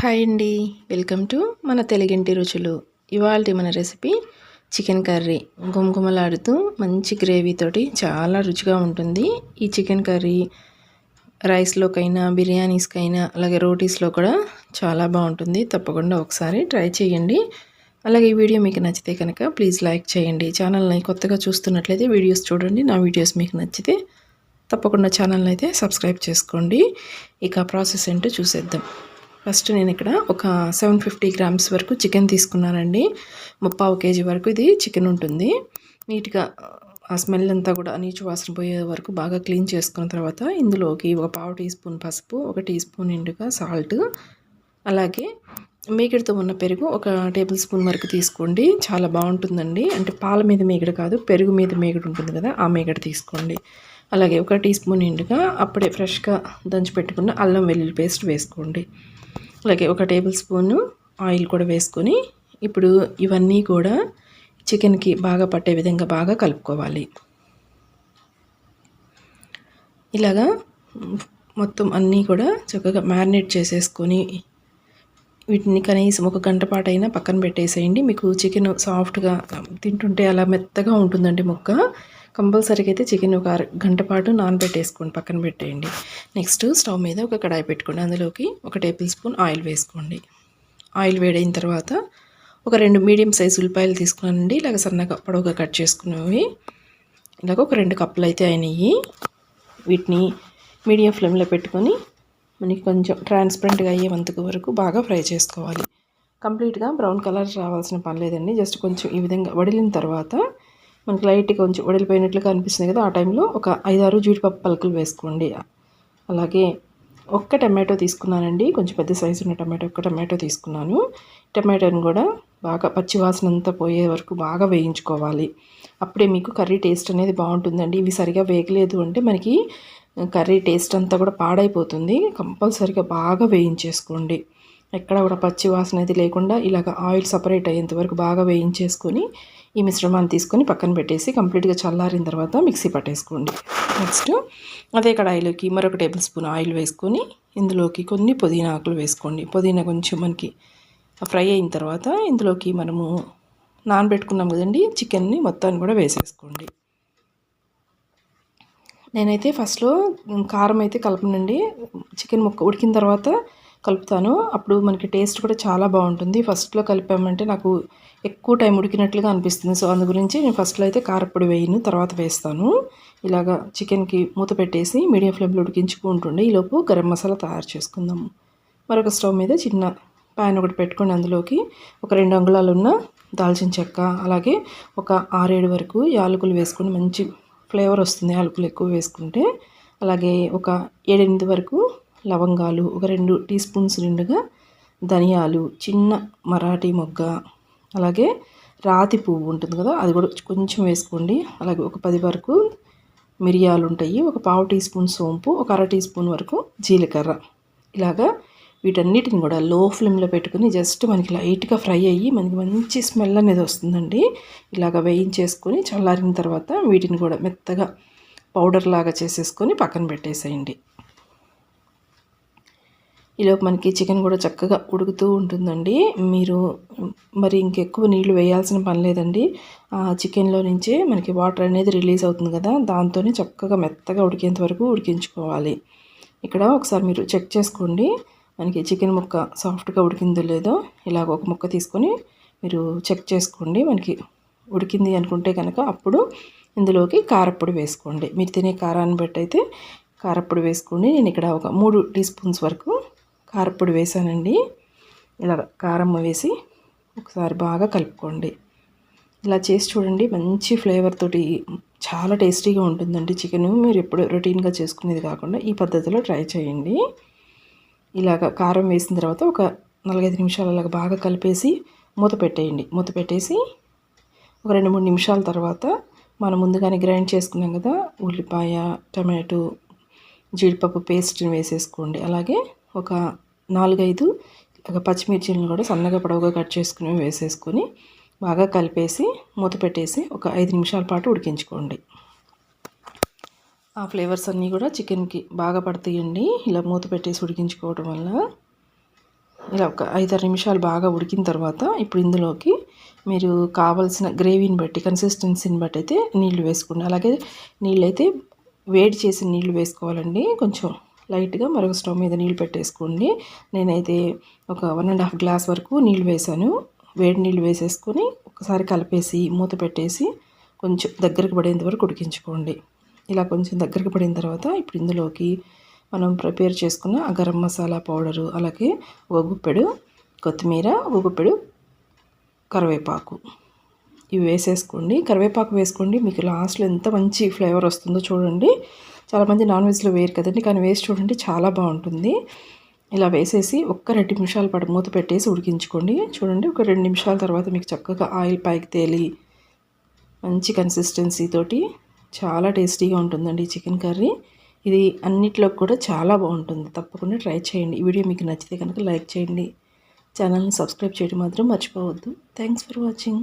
Hi అండి. Welcome to మన తెలుగింటి రుచులు. ఇవాల్టి మన రెసిపీ చికెన్ కర్రీ. గుమగుమలాడుతూ మంచి గ్రేవీతోటి చాలా రుచిగా ఉంటుంది. ఈ చికెన్ కర్రీ రైస్లోకైనా, బిర్యానీస్కైనా, అలాగే రోటీస్లో కూడా చాలా బాగుంటుంది. తప్పకుండా ఒకసారి ట్రై చేయండి. అలాగే ఈ వీడియో మీకు నచ్చితే కనుక ప్లీజ్ లైక్ చేయండి. ఛానల్ని కొత్తగా చూస్తున్నట్లయితే వీడియోస్ చూడండి. నా వీడియోస్ మీకు నచ్చితే తప్పకుండా ఛానల్ని అయితే సబ్స్క్రైబ్ చేసుకోండి. ఇక ప్రాసెస్ ఏంటో చూసేద్దాం. ఫస్ట్ నేను ఇక్కడ ఒక 750 గ్రామ్స్ వరకు చికెన్ తీసుకున్నానండి. 3/4 కేజీ వరకు ఇది చికెన్ ఉంటుంది. నీట్గా ఆ స్మెల్ అంతా కూడా నీచు వాసన పోయే వరకు బాగా క్లీన్ చేసుకున్న తర్వాత ఇందులోకి ఒక 1/2 టీ స్పూన్ పసుపు, 1 టీ స్పూన్ నిండుగా సాల్ట్, అలాగే మీగడతో ఉన్న పెరుగు 1 టేబుల్ స్పూన్ వరకు తీసుకోండి. చాలా బాగుంటుందండి. అంటే పాల మీద మీగడ కాదు, పెరుగు మీద మీగడ ఉంటుంది కదా, ఆ మీగడ తీసుకోండి. అలాగే 1 టీ స్పూన్ నిండుగా అప్పుడే ఫ్రెష్గా దంచి పెట్టుకున్న అల్లం వెల్లుల్లి పేస్ట్ వేసుకోండి. అలాగే 1 టేబుల్ స్పూను ఆయిల్ కూడా వేసుకొని ఇప్పుడు ఇవన్నీ కూడా చికెన్కి బాగా పట్టే విధంగా బాగా కలుపుకోవాలి. ఇలాగా మొత్తం అన్నీ కూడా చక్కగా మ్యారినేట్ చేసేసుకొని వీటిని కనీసం 1 గంట పాటు అయినా పక్కన పెట్టేసేయండి. మీకు చికెన్ సాఫ్ట్గా తింటుంటే అలా మెత్తగా ఉంటుందండి ముక్క. కంపల్సరీగా అయితే చికెన్ ఒక గంట పాటు నానబెట్టేసుకోండి, పక్కన పెట్టేయండి. నెక్స్ట్ స్టవ్ మీద ఒక కడాయి పెట్టుకోండి. అందులోకి 1 టేబుల్ స్పూన్ ఆయిల్ వేసుకోండి. ఆయిల్ వేడైన తర్వాత ఒక 2 మీడియం సైజు ఉల్లిపాయలు తీసుకున్నానండి. ఇలాగ సన్నగా పొడవుగా కట్ చేసుకున్నవి. ఇలాగ ఒక 2 కప్పులు అయితే అయినాయి. వీటిని మీడియం ఫ్లేమ్లో పెట్టుకొని మనకి కొంచెం ట్రాన్స్పరెంట్గా అయ్యేంత వరకు బాగా ఫ్రై చేసుకోవాలి. కంప్లీట్గా బ్రౌన్ కలర్ రావాల్సిన పని లేదండి. జస్ట్ కొంచెం ఈ విధంగా వడిలిన తర్వాత మనకి లైట్గా కొంచెం వడిలిపోయినట్లుగా అనిపిస్తుంది కదా, ఆ టైంలో ఒక 5-6 జీడిపప్పు పలుకులు వేసుకోండి. అలాగే 1 టమాటో తీసుకున్నానండి. కొంచెం పెద్ద సైజు ఉన్న టమాటో, 1 టమాటో తీసుకున్నాను. టమాటోని కూడా బాగా పచ్చివాసన అంతా పోయే వరకు బాగా వేయించుకోవాలి. అప్పుడే మీకు కర్రీ టేస్ట్ అనేది బాగుంటుందండి. ఇవి సరిగా వేగలేదు అంటే మనకి కర్రీ టేస్ట్ అంతా కూడా పాడైపోతుంది. కంపల్సరిగా బాగా వేయించేసుకోండి. ఎక్కడ కూడా పచ్చి వాసన అనేది లేకుండా ఇలాగ ఆయిల్ సపరేట్ అయ్యేంత వరకు బాగా వేయించేసుకొని ఈ మిశ్రమాన్ని తీసుకొని పక్కన పెట్టేసి కంప్లీట్గా చల్లారిన తర్వాత మిక్సీ పట్టేసుకోండి. నెక్స్ట్ అదే కడాయిలోకి మరొక టేబుల్ స్పూన్ ఆయిల్ వేసుకొని ఇందులోకి కొన్ని పుదీనా ఆకులు వేసుకోండి. పుదీనా కొంచెం మనకి ఫ్రై అయిన తర్వాత ఇందులోకి మనము నానబెట్టుకున్నాం కదండి చికెన్ని, మొత్తాన్ని కూడా వేసేసుకోండి. నేనైతే ఫస్ట్లో కారం అయితే కలపనండి. చికెన్ ముక్క ఉడికిన తర్వాత కలుపుతాను. అప్పుడు మనకి టేస్ట్ కూడా చాలా బాగుంటుంది. ఫస్ట్లో కలిపామంటే నాకు ఎక్కువ టైం ఉడికినట్లుగా అనిపిస్తుంది. సో అందు గురించి నేను ఫస్ట్లో అయితే కారప్పొడి వేయను, తర్వాత వేస్తాను. ఇలాగా చికెన్కి మూత పెట్టేసి మీడియం ఫ్లేమ్లో ఉడికించుకుంటుండే ఈలోపు గరం మసాలా తయారు చేసుకుందాము. మరొక స్టవ్ మీద చిన్న ప్యాన్ ఒకటి పెట్టుకొని అందులోకి ఒక 2 అంగుళాలు ఉన్న దాల్చిన చెక్క, అలాగే ఒక 6-7 వరకు యాలకులు వేసుకొని మంచి ఫ్లేవర్ వస్తుంది యాలకులు ఎక్కువ వేసుకుంటే. అలాగే ఒక 7-8 వరకు లవంగాలు, ఒక 2 టీ స్పూన్స్ నిండుగా ధనియాలు, చిన్న మరాఠీ మొగ్గ, అలాగే రాతి పువ్వు ఉంటుంది కదా, అది కూడా కొంచెం వేసుకోండి. అలాగే ఒక 10 వరకు మిరియాలు ఉంటాయి, ఒక 1/4 టీ స్పూన్ సోంపు, ఒక 1/2 టీ స్పూన్ వరకు జీలకర్ర. ఇలాగా వీటన్నిటిని కూడా లో ఫ్లేమ్లో పెట్టుకుని జస్ట్ మనకి లైట్గా ఫ్రై అయ్యి మనకి మంచి స్మెల్ అనేది వస్తుందండి. ఇలాగ వేయించేసుకొని చల్లారిన తర్వాత వీటిని కూడా మెత్తగా పౌడర్ లాగా చేసేసుకొని పక్కన పెట్టేసేయండి. ఈలోపు మనకి చికెన్ కూడా చక్కగా ఉడుకుతూ ఉంటుందండి. మీరు మరి ఇంకెక్కువ నీళ్లు వేయాల్సిన పని లేదండి. ఆ చికెన్లో నుంచే మనకి వాటర్ అనేది రిలీజ్ అవుతుంది కదా, దాంతోనే చక్కగా మెత్తగా ఉడికేంత వరకు ఉడికించుకోవాలి. ఇక్కడ ఒకసారి మీరు చెక్ చేసుకోండి మనకి చికెన్ ముక్క సాఫ్ట్గా ఉడికిందో లేదో. ఇలాగ ఒక ముక్క తీసుకొని మీరు చెక్ చేసుకోండి. మనకి ఉడికింది అనుకుంటే కనుక అప్పుడు ఇందులోకి కారప్పొడి వేసుకోండి. మీరు తినే కారాన్ని బట్టి అయితే కారప్పొడి వేసుకోండి. నేను ఇక్కడ ఒక 3 టీ స్పూన్స్ వరకు కారప్పొడి వేసానండి. ఇలా కారం వేసి ఒకసారి బాగా కలుపుకోండి. ఇలా చేసి చూడండి, మంచి ఫ్లేవర్ తోటి చాలా టేస్టీగా ఉంటుందండి చికెను. మీరు ఎప్పుడు రొటీన్గా చేసుకునేది కాకుండా ఈ పద్ధతిలో ట్రై చేయండి. ఇలాగ కారం వేసిన తర్వాత ఒక 4-5 నిమిషాలు అలాగ బాగా కలిపేసి మూత పెట్టేయండి. మూత పెట్టేసి ఒక 2-3 నిమిషాల తర్వాత మనం ముందుగానే గ్రైండ్ చేసుకున్నాం కదా ఉల్లిపాయ, టమాటో, జీడిపప్పు పేస్ట్ని వేసేసుకోండి. అలాగే ఒక 4-5 పచ్చిమిర్చిలను కూడా సన్నగా పొడవుగా కట్ చేసుకుని వేసేసుకొని బాగా కలిపేసి మూత పెట్టేసి ఒక 5 నిమిషాల పాటు ఉడికించుకోండి. ఆ ఫ్లేవర్స్ అన్నీ కూడా చికెన్కి బాగా పడతాయండి ఇలా మూత పెట్టేసి ఉడికించుకోవడం వల్ల. ఇలా ఒక 5-6 నిమిషాలు బాగా ఉడికిన తర్వాత ఇప్పుడు ఇందులోకి మీరు కావాల్సిన గ్రేవీని బట్టి కన్సిస్టెన్సీని బట్టి అయితే నీళ్లు వేసుకోండి. అలాగే నీళ్ళైతే వేడి చేసిన నీళ్లు వేసుకోవాలండి. కొంచెం లైట్గా మరొక స్టవ్ మీద నీళ్ళు పెట్టేసుకోండి. నేనైతే ఒక 1.5 గ్లాస్ వరకు నీళ్ళు వేసాను. వేడి నీళ్ళు వేసేసుకొని ఒకసారి కలిపేసి మూత పెట్టేసి కొంచెం దగ్గరకు పడేంత వరకు ఉడికించుకోండి. ఇలా కొంచెం దగ్గరకు పడిన తర్వాత ఇప్పుడు ఇందులోకి మనం ప్రిపేర్ చేసుకున్న ఆ గరం మసాలా పౌడరు, అలాగే ఒక గుప్పెడు కొత్తిమీర, ఒక గుప్పెడు కరివేపాకు ఇవి వేసేసుకోండి. కరివేపాకు వేసుకోండి, మీకు లాస్ట్లో ఎంత మంచి ఫ్లేవర్ వస్తుందో చూడండి. చాలామంది నాన్ వెజ్లో వేయరు కదండి, కానీ వేసి చూడండి చాలా బాగుంటుంది. ఇలా వేసేసి ఒక్క 2 నిమిషాల పాటు మూత పెట్టేసి ఉడికించుకోండి. చూడండి ఒక 2 నిమిషాల తర్వాత మీకు చక్కగా ఆయిల్ పైకి తేలి మంచి కన్సిస్టెన్సీ తోటి చాలా టేస్టీగా ఉంటుందండి ఈ చికెన్ కర్రీ. ఇది అన్నిట్లో కూడా చాలా బాగుంటుంది. తప్పకుండా ట్రై చేయండి. ఈ వీడియో మీకు నచ్చితే కనుక లైక్ చేయండి. ఛానల్ని సబ్స్క్రైబ్ చేయడం మాత్రం మర్చిపోవద్దు. Thanks for watching.